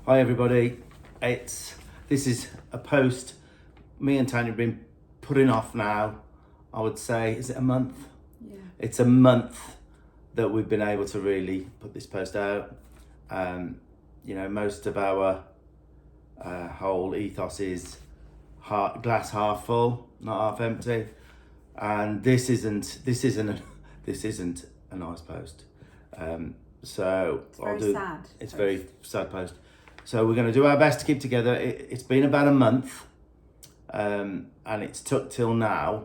Hi everybody, this is a post me and Tanya have been putting off now. I would say, is it a month? Yeah. It's a month that we've been able to really put this post out. Most of our whole ethos is glass half full, not half empty, and this isn't a nice post. So It's very sad. It's a very sad post. So we're going to do our best to keep together. It's been about a month, and it's took till now.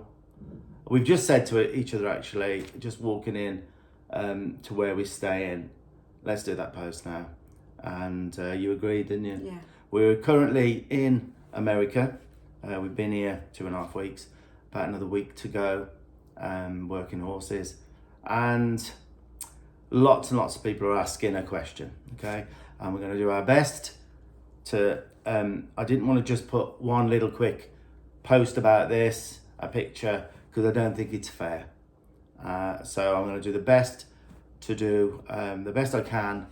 We've just said to each other, actually, just walking in to where we're staying, let's do that post now. And you agreed, didn't you? Yeah. We're currently in America. We've been here 2.5 weeks, about another week to go, working horses. And lots and lots of people are asking a question, okay? And we're going to do our best to, I didn't want to just put one little quick post about this, a picture, because I don't think it's fair. So I'm going to do the best to do the best I can.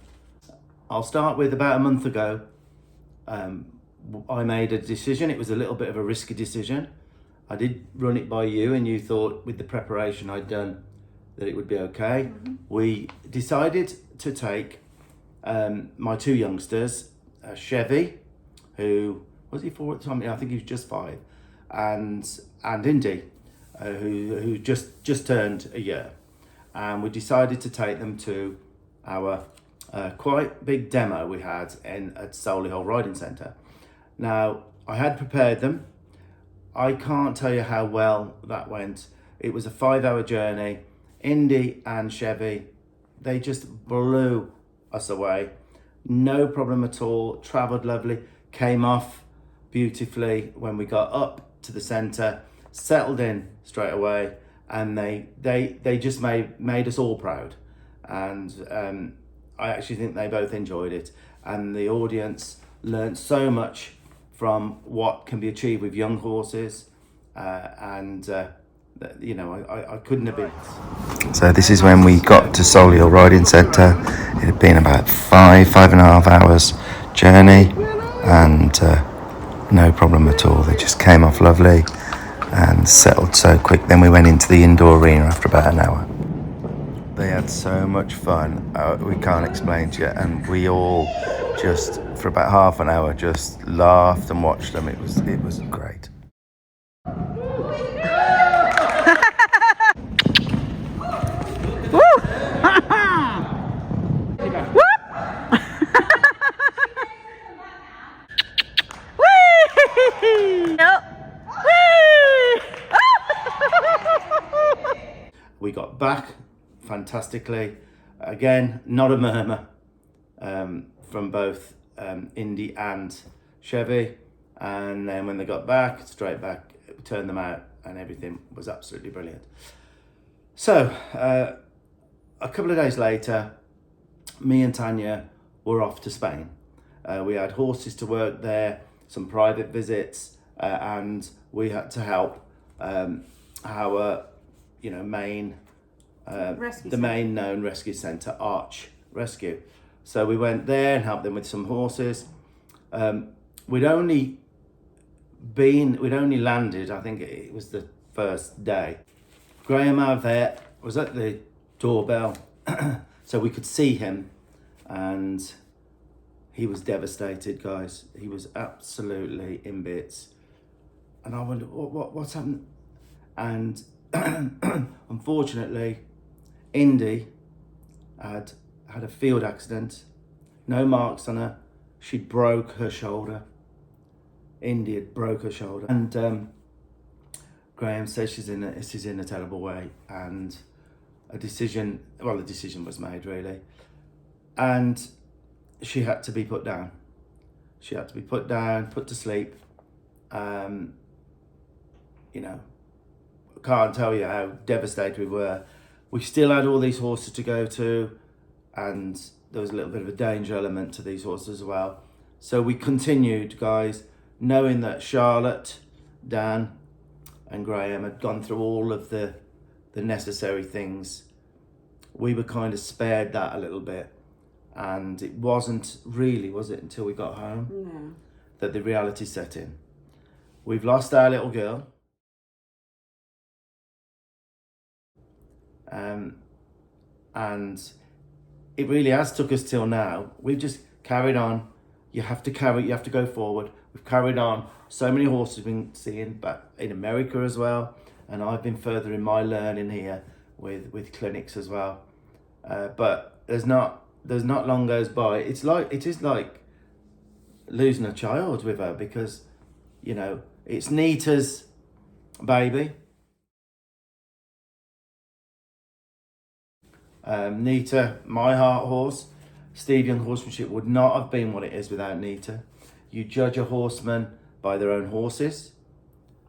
I'll start with about a month ago. I made a decision. It was a little bit of a risky decision. I did run it by you, and you thought with the preparation I'd done that it would be okay. Mm-hmm. We decided to take my two youngsters, Chevy, who was he 4 at the time? I think he was just 5, and Indy, who just turned a year, and we decided to take them to our quite big demo we had at Solihull Riding Centre. Now, I had prepared them. I can't tell you how well that went. It was a 5-hour journey. Indy and Chevy, they just blew us away. No problem at all. Travelled lovely. Came off beautifully when we got up to the centre. Settled in straight away, and they just made us all proud. And I actually think they both enjoyed it, and the audience learnt so much from what can be achieved with young horses, I couldn't have been. So this is when we got to Solihull Riding Centre. It had been about 5.5 hours journey, and no problem at all. They just came off lovely and settled so quick. Then we went into the indoor arena after about an hour. They had so much fun, we can't explain to you, and we all just, for about half an hour, just laughed and watched them. It was great. We got back fantastically. Again, not a murmur from both Indy and Chevy. And then when they got back, straight back, we turned them out, and everything was absolutely brilliant. So a couple of days later, me and Tanya were off to Spain. We had horses to work there, some private visits, and we had to help our main main known rescue centre, Arch Rescue. So we went there and helped them with some horses. We'd only landed, I think it was the first day. Graham, our vet, was at the doorbell, so we could see him, and he was devastated, guys. He was absolutely in bits, and I wondered what's happened. And unfortunately, Indy had a field accident. No marks on her. She broke her shoulder. Indy had broke her shoulder, and Graham says she's in a terrible way, and the decision was made, really, and she had to be put down. She had to be put down, put to sleep. I can't tell you how devastated we were. We still had all these horses to go to, and there was a little bit of a danger element to these horses as well. So we continued, guys, knowing that Charlotte, Dan, and Graham had gone through all of the necessary things. We were kind of spared that a little bit, And it wasn't really, was it, until we got home that the reality set in. We've lost our little girl. And it really has took us till now. We've just carried on. You have to go forward. We've carried on. So many horses we've been seeing back in America as well. And I've been furthering my learning here with clinics as well. But there's not long goes by. It is like losing a child with her, because, you know, it's Nita's baby. Nita, my heart horse. Steve Young Horsemanship would not have been what it is without Nita. You judge a horseman by their own horses,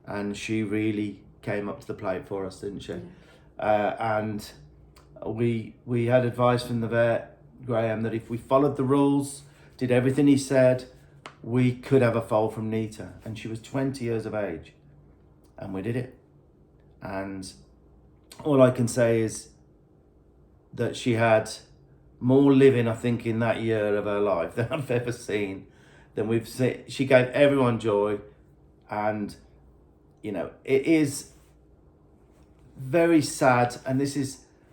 and she really came up to the plate for us, didn't she? And we had advice from the vet, Graham, that if we followed the rules, did everything he said, we could have a foal from Nita. And she was 20 years of age, and we did it. And all I can say is that she had more living, I think, in that year of her life than I've ever seen, than we've seen. She gave everyone joy, and, you know, it is very sad, and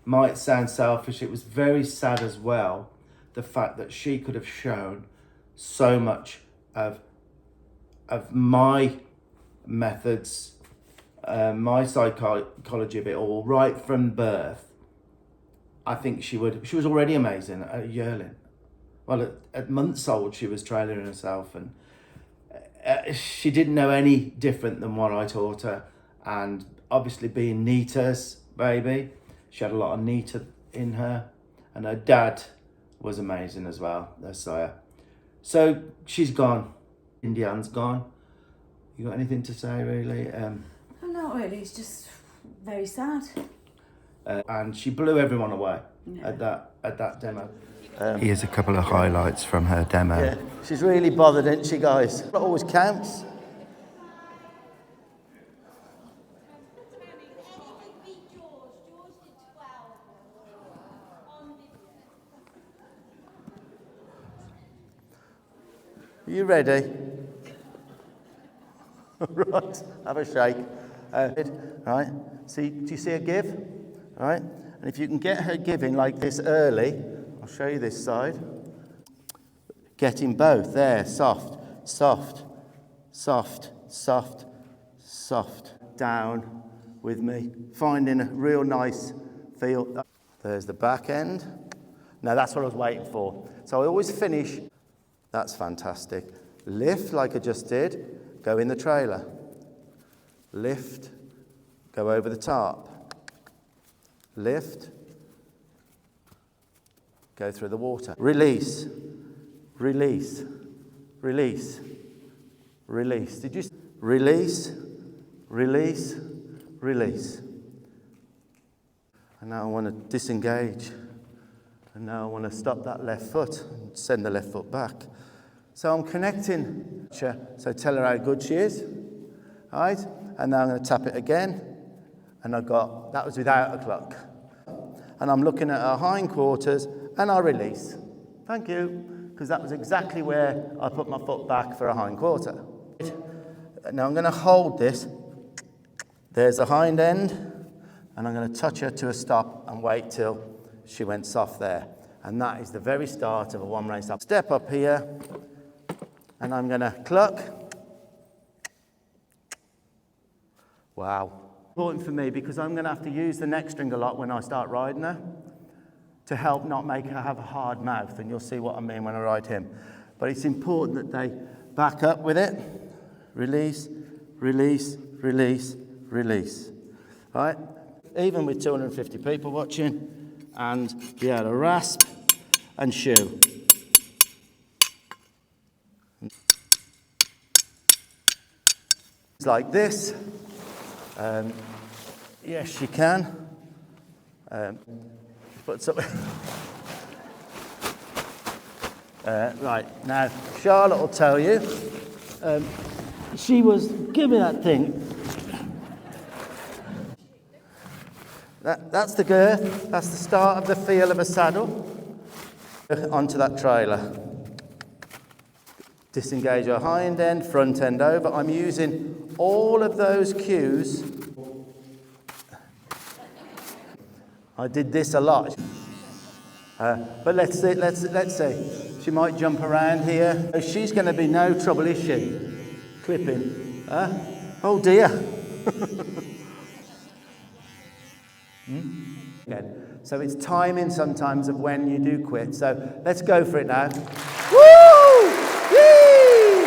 might sound selfish, it was very sad as well, the fact that she could have shown so much of my methods, my psychology of it all, right from birth. I think she was already amazing at a yearling. Well, at months old, she was trailing herself, and she didn't know any different than what I taught her. And obviously, being Nita's baby, she had a lot of Nita in her, and her dad was amazing as well, their sire. So she's gone. Indiana's gone. You got anything to say, really? Not really. It's just very sad. And she blew everyone away at that demo. Here's a couple of highlights from her demo. Yeah, she's really bothered, isn't she, guys? It always counts. Are you ready? Right, have a shake. Right, see, do you see her give? Right, and if you can get her giving like this early, I'll show you this side. Getting both there, soft, soft, soft, soft, soft. Down with me, finding a real nice feel. There's the back end. Now that's what I was waiting for. So I always finish. That's fantastic. Lift like I just did. Go in the trailer. Lift. Go over the top. Lift. Go through the water. Release. Release. Release. Release. Did you? Release. Release. Release. And now I want to disengage. And now I want to stop that left foot and send the left foot back. So I'm connecting. So tell her how good she is. All right? And now I'm going to tap it again. And that was without a clock. And I'm looking at her hindquarters and I release. Thank you. Because that was exactly where I put my foot back for a hindquarter. Now I'm going to hold this. There's the hind end. And I'm going to touch her to a stop and wait till she went soft there. And that is the very start of a one-rein stop. Step up here. And I'm going to cluck. Wow. Important for me because I'm going to have to use the neck string a lot when I start riding her to help not make her have a hard mouth. And you'll see what I mean when I ride him. But it's important that they back up with it. Release, release, release, release. All right? Even with 250 people watching, and be able to rasp and shoe. It's like this. Yes, you can. Put some. Right, now Charlotte will tell you. She was, give me that thing. That's the girth. That's the start of the feel of a saddle. Onto that trailer. Disengage our hind end, front end over. I'm using all of those cues. I did this a lot. But let's see. She might jump around here. Oh, she's going to be no trouble, is she? Clipping. Oh dear. Again. So it's timing sometimes of when you do quit. So let's go for it now. Woo! Yee!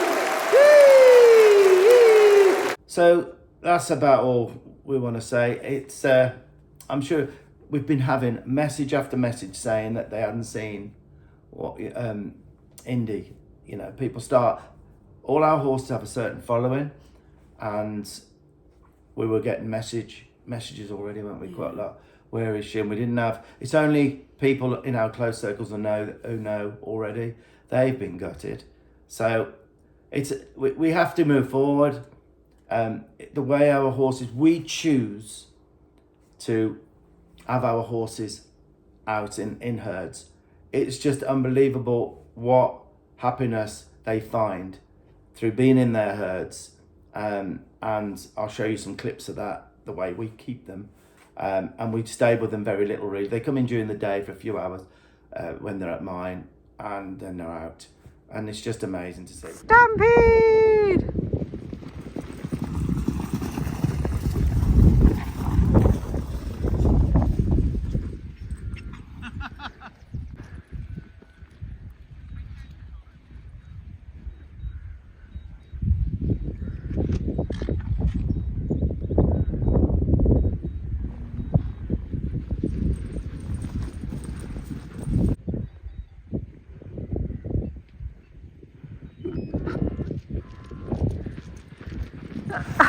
So that's about all we want to say. It's I'm sure we've been having message after message saying that they hadn't seen what Indy. You know, people start. All our horses have a certain following, and we were getting messages already, weren't we? Quite a lot. Where is she? And we didn't have. It's only people in our close circles who know already. They've been gutted. So we have to move forward. The way our horses, we choose to have our horses out in herds. It's just unbelievable what happiness they find through being in their herds. And I'll show you some clips of that, the way we keep them. And we stay with them very little, really. They come in during the day for a few hours when they're at mine, and then they're out. And it's just amazing to see. Stampede!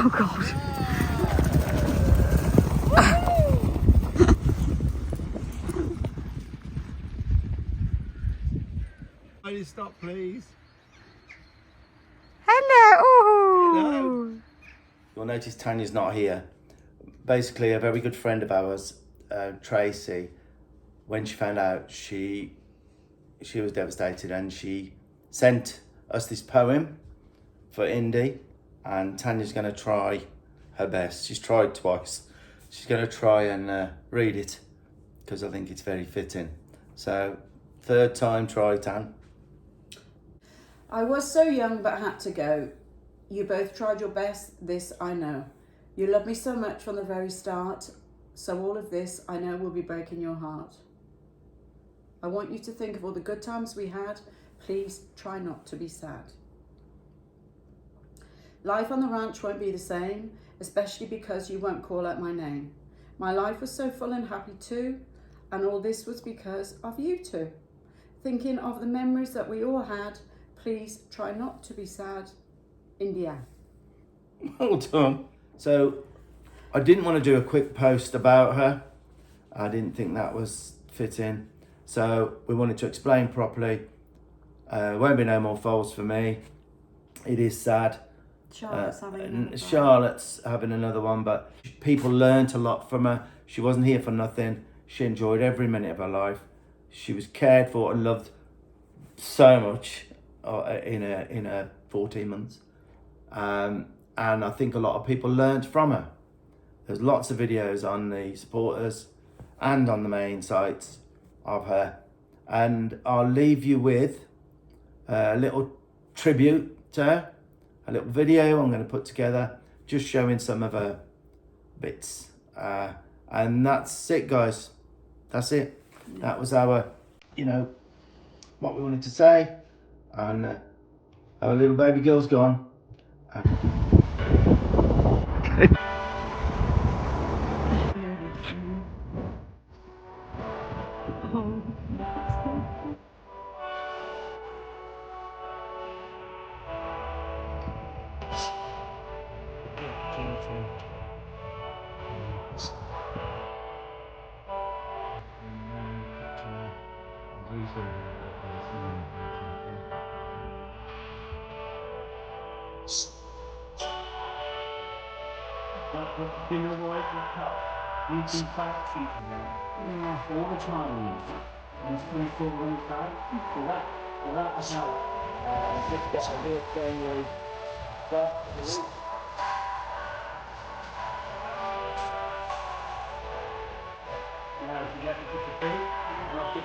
Oh God. Can you stop, please? Hello. Hello. You'll notice Tanya's not here. Basically, a very good friend of ours, Tracy, when she found out, she was devastated, and she sent us this poem for Indy. And Tanya's going to try her best. She's tried twice. She's going to try and read it, because I think it's very fitting. So, third time try, Tan. I was so young but had to go. You both tried your best, this I know. You loved me so much from the very start, so all of this I know will be breaking your heart. I want you to think of all the good times we had. Please try not to be sad. Life on the ranch won't be the same, especially because you won't call out my name. My life was so full and happy too, and all this was because of you two. Thinking of the memories that we all had, please try not to be sad. India. Well done. So, I didn't want to do a quick post about her. I didn't think that was fitting. So, we wanted to explain properly. Won't be no more foals for me. It is sad. Charlotte's having another one, but people learnt a lot from her. She wasn't here for nothing. She enjoyed every minute of her life. She was cared for and loved so much in her 14 months. And I think a lot of people learnt from her. There's lots of videos on the supporters and on the main sites of her. And I'll leave you with a little tribute to her. A little video I'm going to put together, just showing some of her bits. And that's it, guys. That's it. That was our, what we wanted to say. And our little baby girl's gone. You know what? We've been practicing all the time. And it's 24 on the side. So that's how just get a bit going with that. Now if you get the feet, rock it.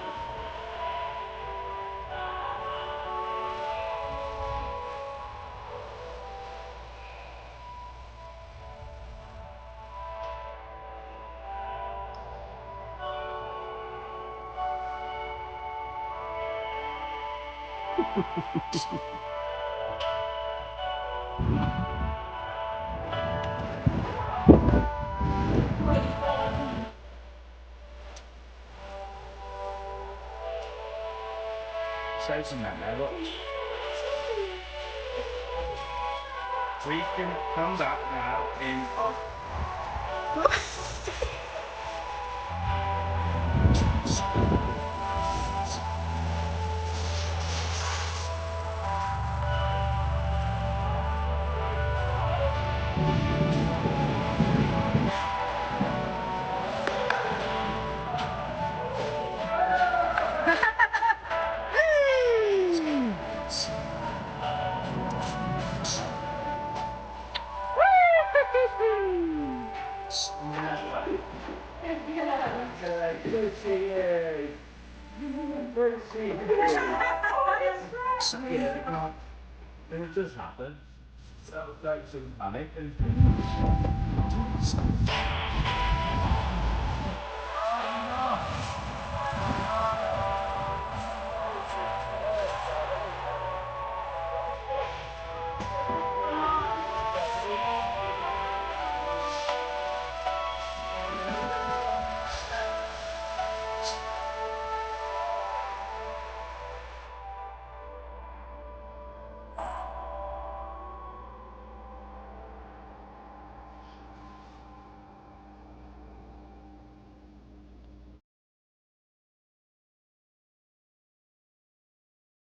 Say some that now, look. We can come back now in. Good to see you. Good to see you. Yeah, it does happen. So don't panic.